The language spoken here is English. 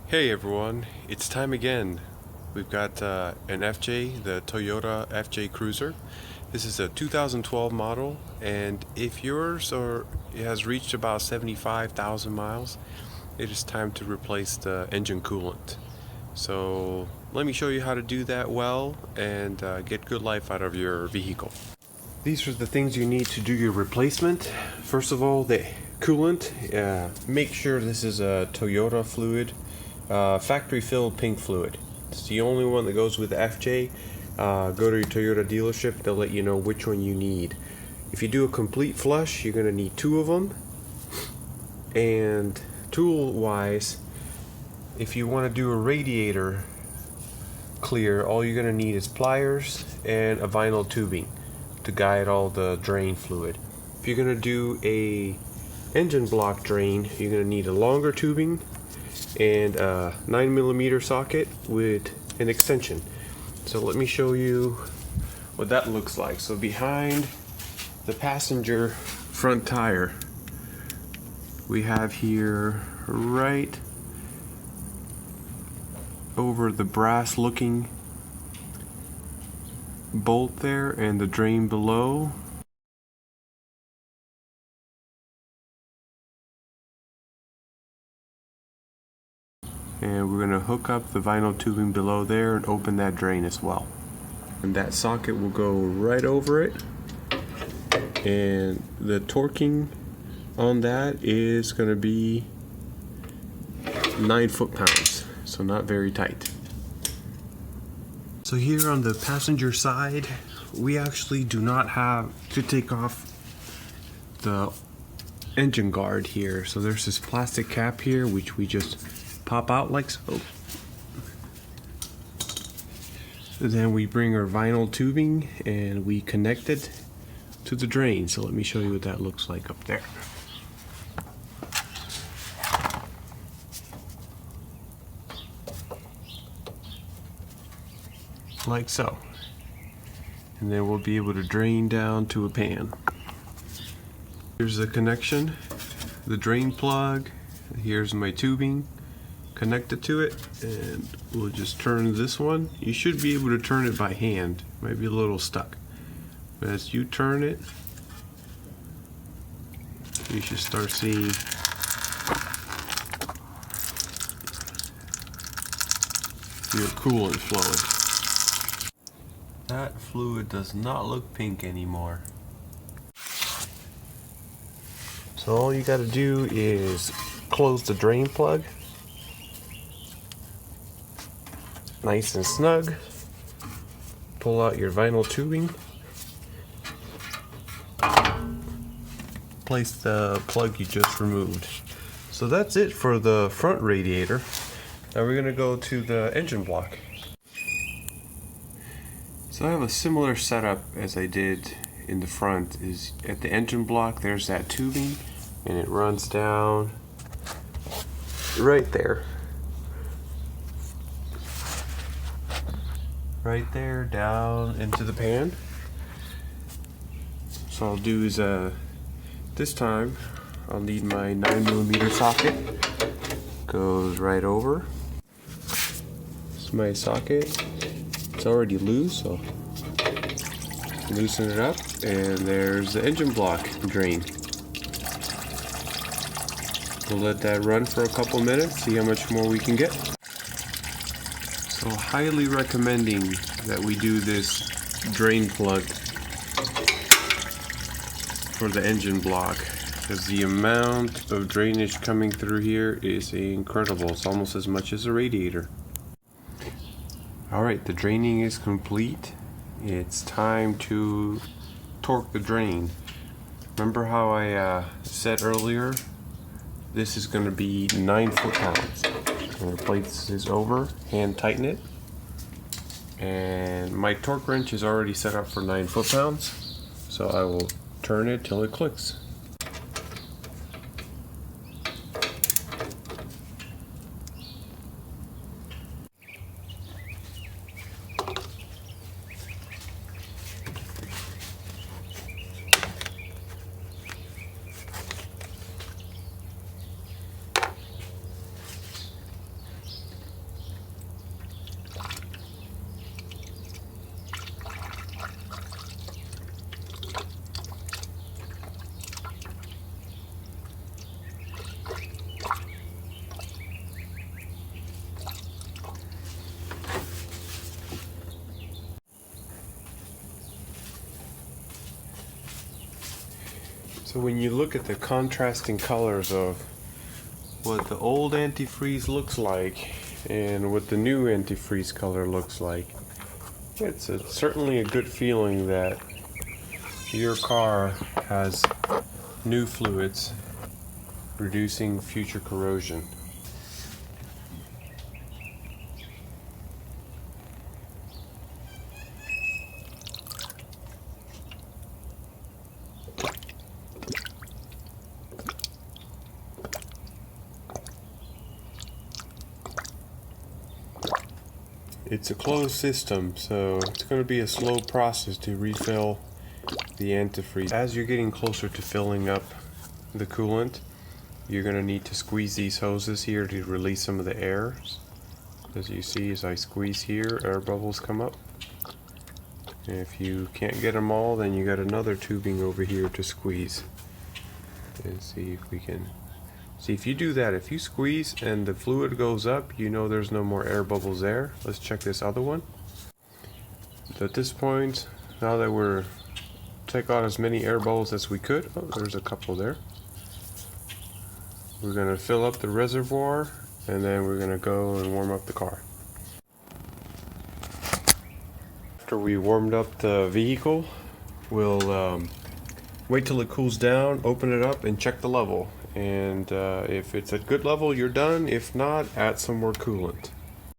Hey everyone, it's time again. We've got an FJ, the Toyota FJ Cruiser. This is a 2012 model, and if yours has reached about 75,000 miles, it is time to replace the engine coolant. So let me show you how to do that well and get good life out of your vehicle. These are the things you need to do your replacement. First of all, the coolant. Make sure this is a Toyota fluid. Factory filled pink fluid. It's the only one that goes with the FJ. Go to your Toyota dealership, they'll let you know which one you need. If you do a complete flush, you're going to need 2 of them. And tool wise, if you want to do a radiator clear, all you're going to need is pliers and a vinyl tubing to guide all the drain fluid. If you're going to do a engine block drain, you're going to need a longer tubing and a 9mm socket with an extension. So let me show you what that looks like. So behind the passenger front tire, we have here right over the brass looking bolt there and the drain below. And we're going to hook up the vinyl tubing below there and open that drain as well. And that socket will go right over it. And the torquing on that is going to be 9 foot-pounds, so not very tight. So here on the passenger side, we actually do not have to take off the engine guard here. So there's this plastic cap here which we just pop out like so. Then we bring our vinyl tubing and we connect it to the drain. So let me show you what that looks like up there. Like so. And then we'll be able to drain down to a pan. Here's the connection, the drain plug. Here's my tubing connected to it, and we'll just turn this one. You should be able to turn it by hand. Might be a little stuck, but as you turn it, you should start seeing your coolant flowing. That fluid does not look pink anymore. So all you got to do is close the drain plug nice and snug. Pull out your vinyl tubing. Place the plug you just removed. So that's it for the front radiator. Now we're going to go to the engine block. So I have a similar setup as I did in the front. Is at the engine block there's that tubing and it runs down right there. Right there down into the pan. So I'll do is this time I'll need my 9mm socket. Goes right over. It's my socket. It's already loose, so loosen it up, and there's the engine block drain. We'll let that run for a couple minutes, see how much more we can get. So highly recommending that we do this drain plug for the engine block, because the amount of drainage coming through here is incredible. It's almost as much as a radiator. Alright, the draining is complete. It's time to torque the drain. Remember how I said earlier, this is going to be 9 foot-pounds. I'm going to place this over, hand tighten it, and my torque wrench is already set up for 9 foot-pounds, so I will turn it till it clicks. So when you look at the contrasting colors of what the old antifreeze looks like and what the new antifreeze color looks like, it's certainly a good feeling that your car has new fluids reducing future corrosion. It's a closed system, so it's going to be a slow process to refill the antifreeze. As you're getting closer to filling up the coolant, you're going to need to squeeze these hoses here to release some of the air. As you see, as I squeeze here, air bubbles come up. And if you can't get them all, then you got another tubing over here to squeeze. And see if we can... See, if you do that, if you squeeze and the fluid goes up, you know there's no more air bubbles there. Let's check this other one. So at this point, now that we're take out as many air bubbles as we could, oh, there's a couple there. We're going to fill up the reservoir and then we're going to go and warm up the car. After we warmed up the vehicle, we'll wait till it cools down, open it up and check the level. And if it's at good level, you're done. If not, add some more coolant.